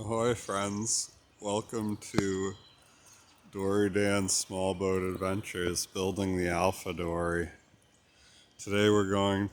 Ahoy, friends. Welcome to Dory Dan's Small Boat Adventures, building the Alpha Dory. Today we're going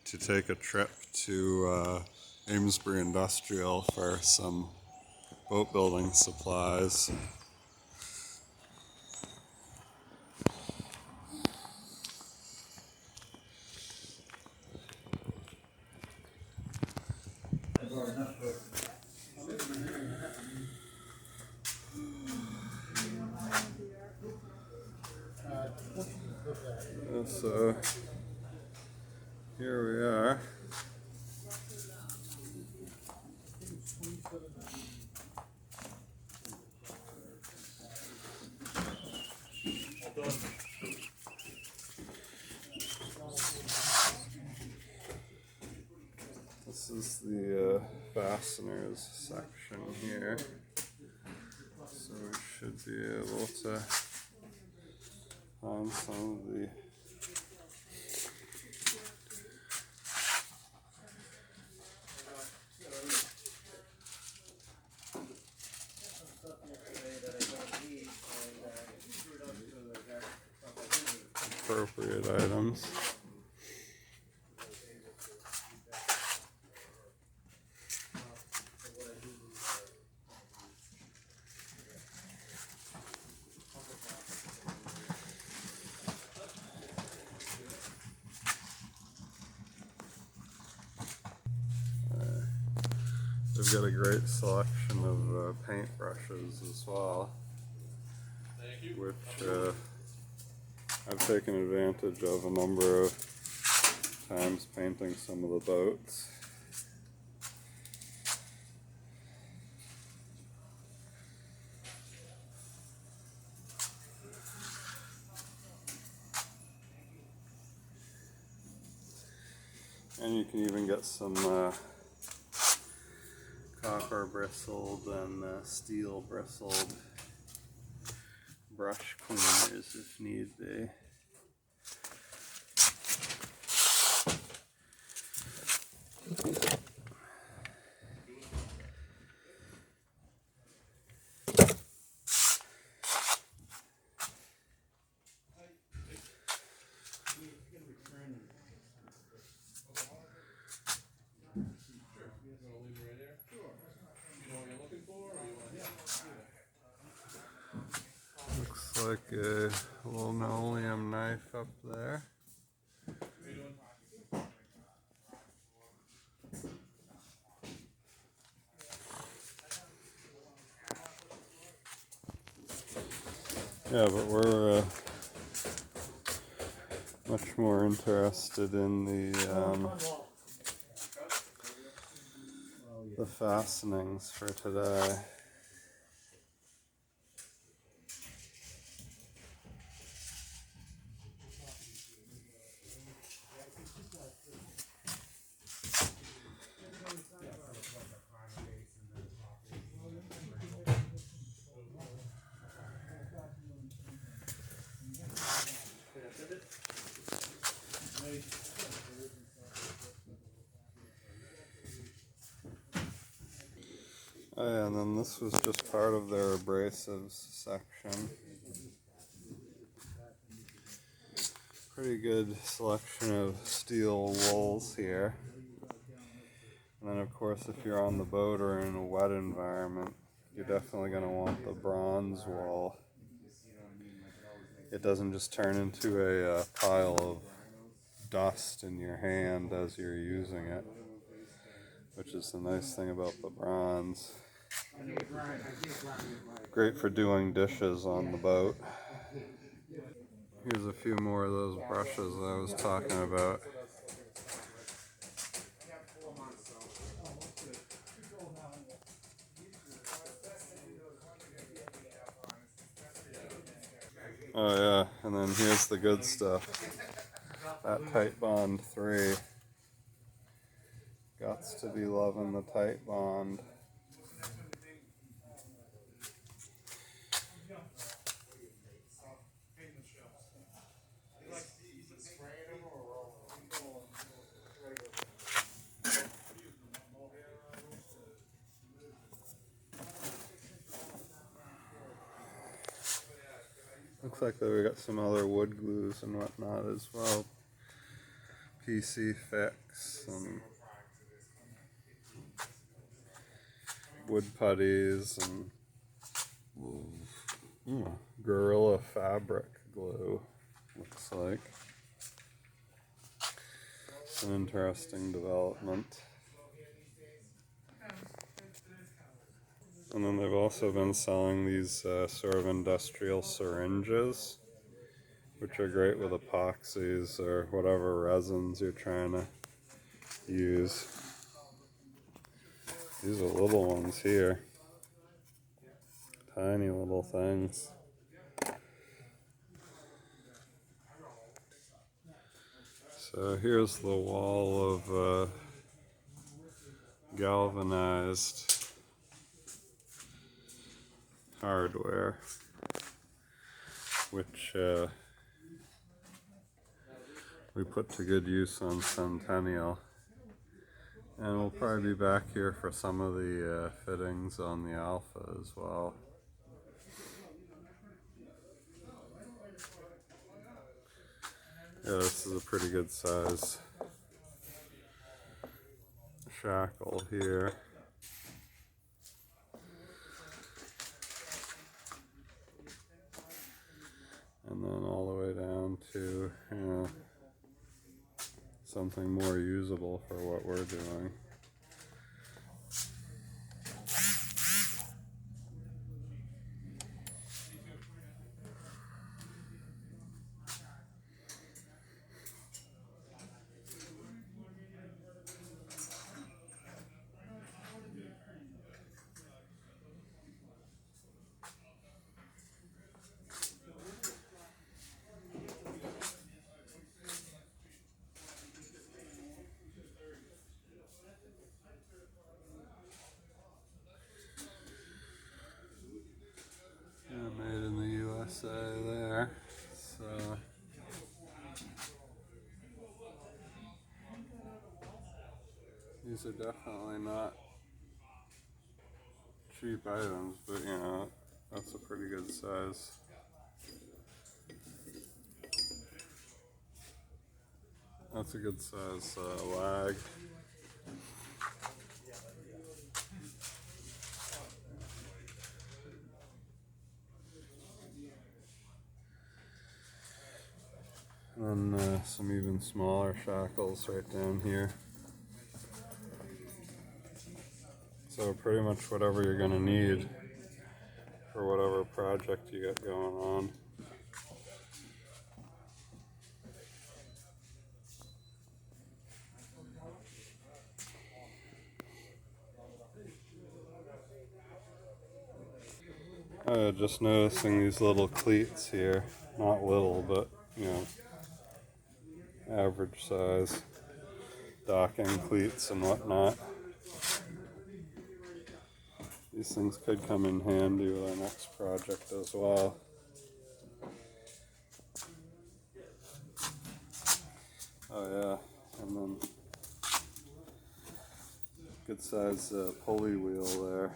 to take a trip to Amesbury Industrial for some boat building supplies. So here we are. This is the Fasteners section here. So we should be able to find some of the appropriate items. They've got a great selection of paint brushes as well, which I've taken advantage of a number of times painting some of the boats. And you can even get some copper bristled and steel bristled brush cleaners if need be. Looks like a linoleum knife up there. Yeah, but we're much more interested in the fastenings for today. Oh yeah, and then this was just part of their abrasives section. Pretty good selection of steel wools here. And then of course if you're on the boat or in a wet environment, you're definitely going to want the bronze wool. It doesn't just turn into a pile of dust in your hand as you're using it, which is the nice thing about the bronze. Great for doing dishes on the boat. Here's a few more of those brushes I was talking about. Oh yeah, and then here's the good stuff. That Tight Bond 3. Gots to be loving the Tight Bond. looks like we got some other wood glues and whatnot as well. PC Fix and wood putties and Gorilla fabric glue, looks like. It's an interesting development. And then they've also been selling these sort of industrial syringes, which are great with epoxies or whatever resins you're trying to use. These are little ones here. Tiny little things. So here's the wall of galvanized hardware, which we put to good use on Centennial. And we'll probably be back here for some of the fittings on the Alpha as well. Yeah, this is a pretty good size shackle here. And then all the way down to, something more usable for what we're doing. Made in the USA there. So these are definitely not cheap items, but that's a pretty good size. That's a good size lag. And then some even smaller shackles right down here. So pretty much whatever you're gonna need for whatever project you got going on. Just noticing these little cleats here. Not little, but average size docking cleats and whatnot. These things could come in handy with our next project as well. Oh yeah, and then good size pulley wheel there.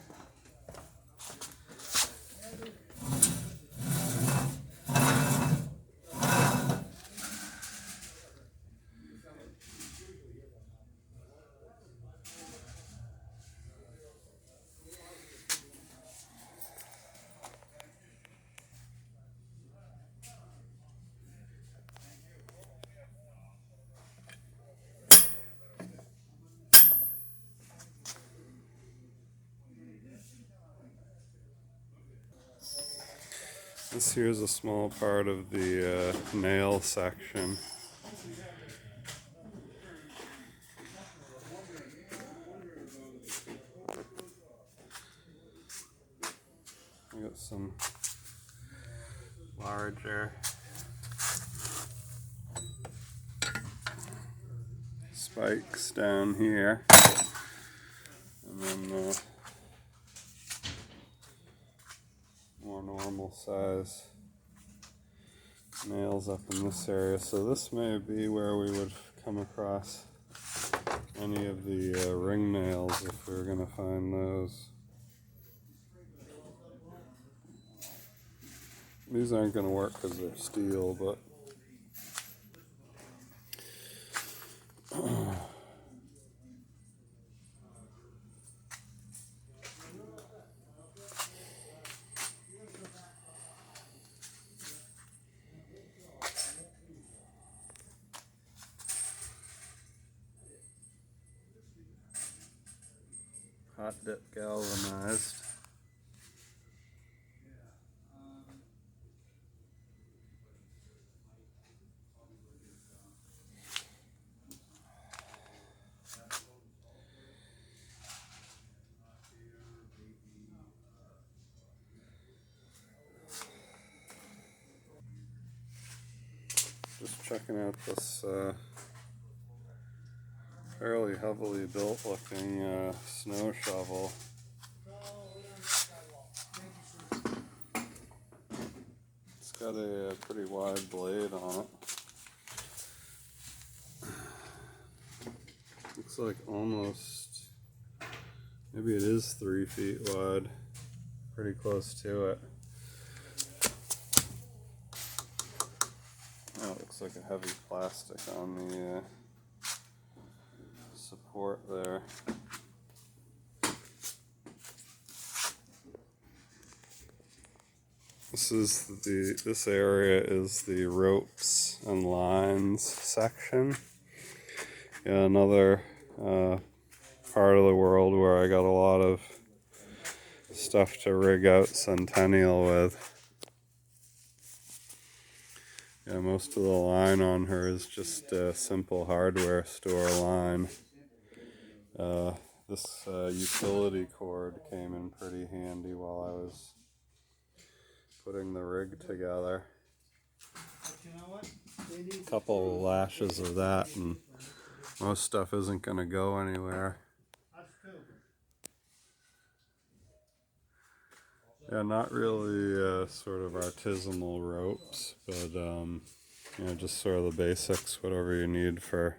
This here is a small part of the nail section. We got some larger spikes down here, and then more normal size nails up in this area. So this may be where we would come across any of the ring nails if we were going to find those. These aren't going to work because they're steel, but hot dip galvanized. Just checking out this fairly heavily built looking snow shovel. It's got a pretty wide blade on it. Looks like almost, maybe it is 3 feet wide. Pretty close to it. Oh, it looks like a heavy plastic on the support there. This area is the ropes and lines section. Yeah, another part of the world where I got a lot of stuff to rig out Centennial with. Yeah, most of the line on her is just a simple hardware store line. This utility cord came in pretty handy while I was putting the rig together. A couple of lashes of that and most stuff isn't going to go anywhere. Yeah, not really sort of artisanal ropes, but you know, just sort of the basics, whatever you need for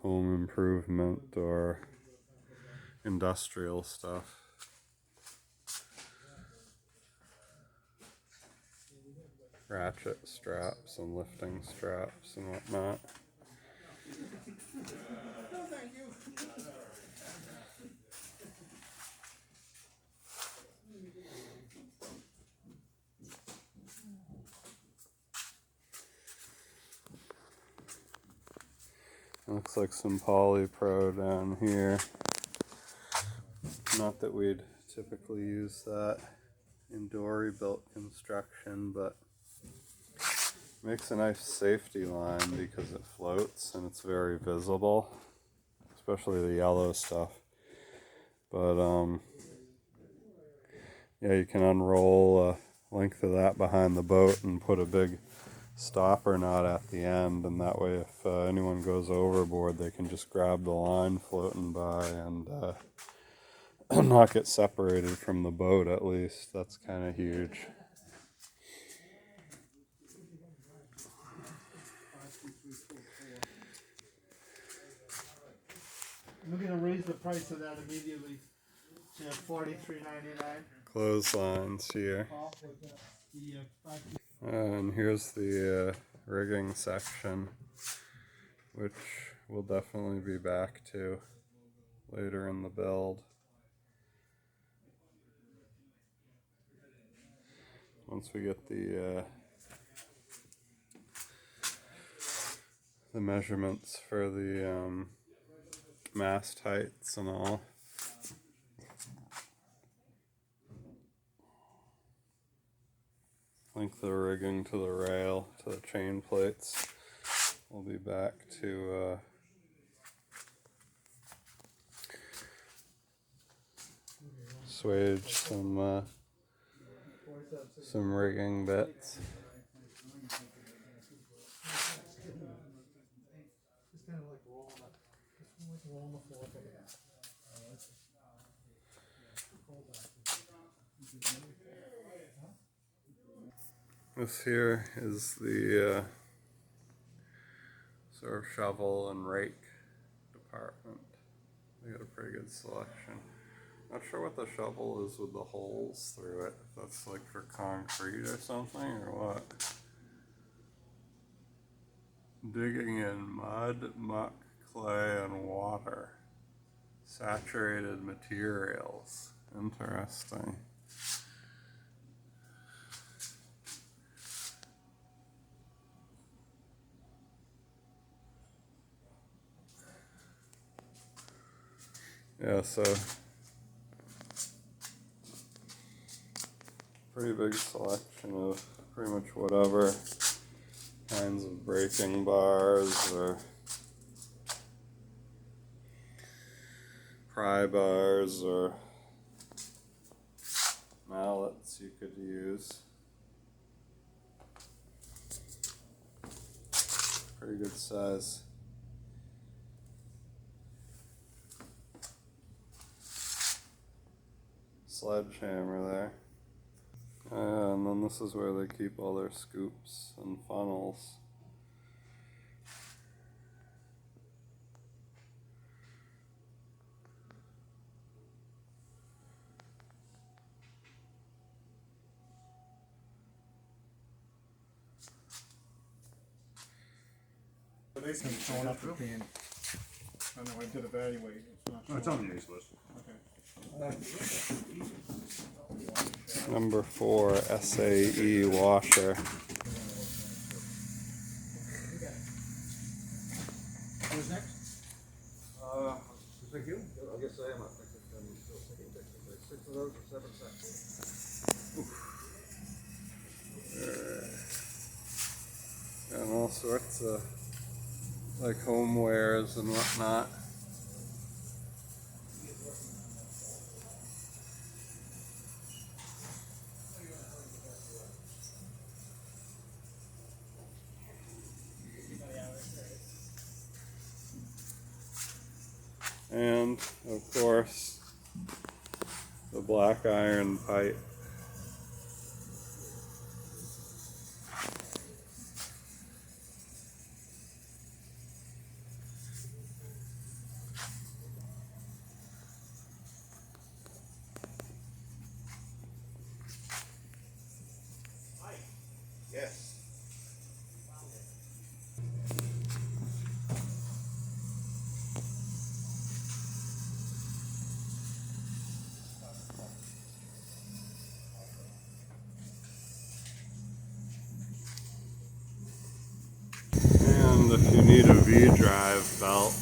home improvement or industrial stuff. Ratchet straps and lifting straps and whatnot. Looks like some polypro down here. Not that we'd typically use that in dory built construction, but makes a nice safety line because it floats and it's very visible, especially the yellow stuff. But yeah, you can unroll a length of that behind the boat and put a big stopper knot at the end, and that way if anyone goes overboard they can just grab the line floating by and not get separated from the boat. At least that's kind of huge. We're going to raise the price of that immediately to $43.99. Clotheslines here. And here's the rigging section, which we'll definitely be back to later in the build. Once we get the measurements for the mast heights and all. Length of rigging to the rail, to the chain plates. We'll be back to swage some rigging bits. This here is the sort of shovel and rake department. They got a pretty good selection. Not sure what the shovel is with the holes through it. If that's like for concrete or something or what. Digging in mud, muck, clay, and water. Saturated materials. Interesting. Yeah, so pretty big selection of pretty much whatever kinds of braking bars or pry bars or mallets you could use. Pretty good size. Sledgehammer there. And then this is where they keep all their scoops and funnels. They can phone up and being, I know I did evaluate, it's not. Oh, it's on the use list. Okay. Number 4, SAE washer. Who's next? Thank you. I guess I am. I think I'm still thinking technically. 6 of those or 7 sets. And all sorts of like homewares and whatnot. And of course the black iron pipe. Yes. And if you need a V-drive belt,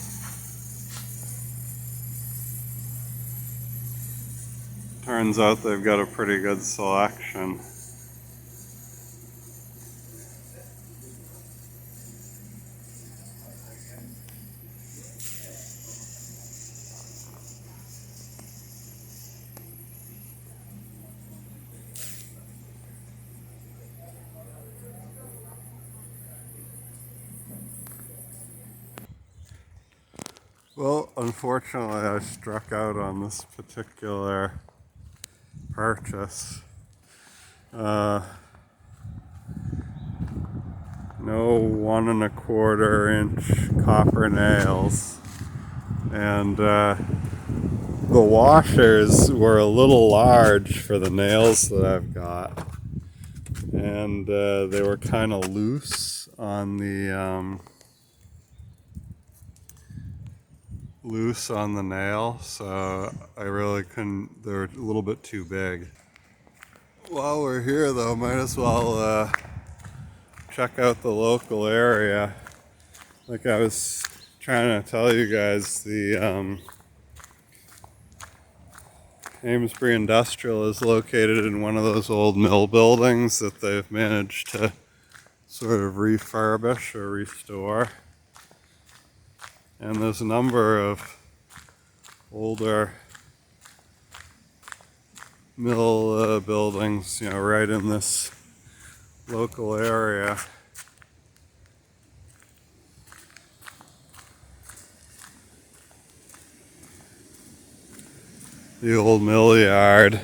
turns out they've got a pretty good selection. Well, unfortunately, I struck out on this particular purchase. No 1 1/4 inch copper nails, and the washers were a little large for the nails that I've got, and they were kind of loose on the nail, so I really couldn't, they were a little bit too big. While we're here though, might as well check out the local area. Like I was trying to tell you guys, the Amesbury Industrial is located in one of those old mill buildings that they've managed to sort of refurbish or restore. And there's a number of older mill buildings, you know, right in this local area. The old mill yard.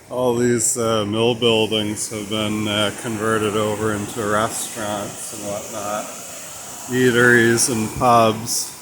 all these mill buildings have been converted over into restaurants and whatnot, eateries and pubs.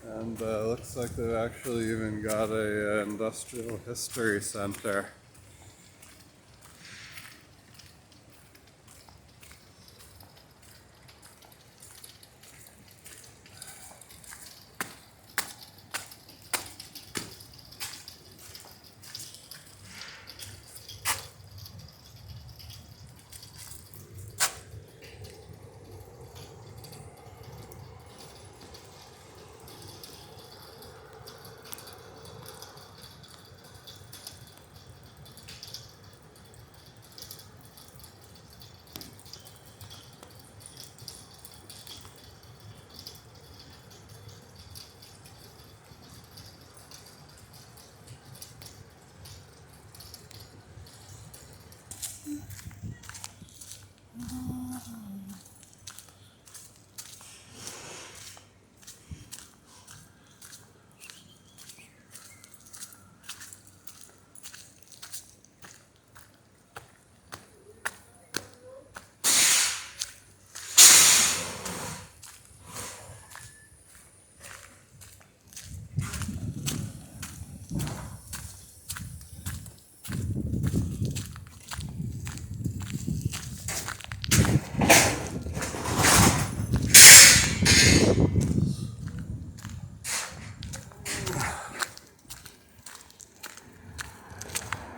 And looks like they've actually even got a industrial history center.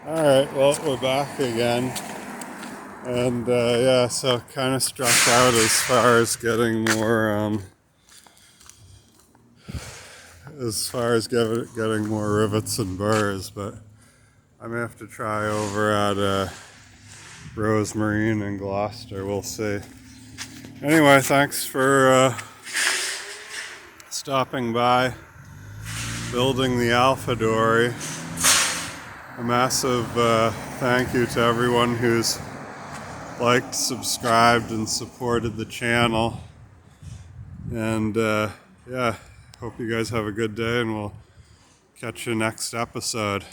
Alright, well, we're back again. And yeah, so kind of struck out as far as getting more, getting more rivets and burrs, but I may have to try over at Rosemarine in Gloucester. We'll see. Anyway, thanks for stopping by, building the Alpha Dory. A massive thank you to everyone who's liked, subscribed, and supported the channel. And yeah, hope you guys have a good day, and we'll catch you next episode.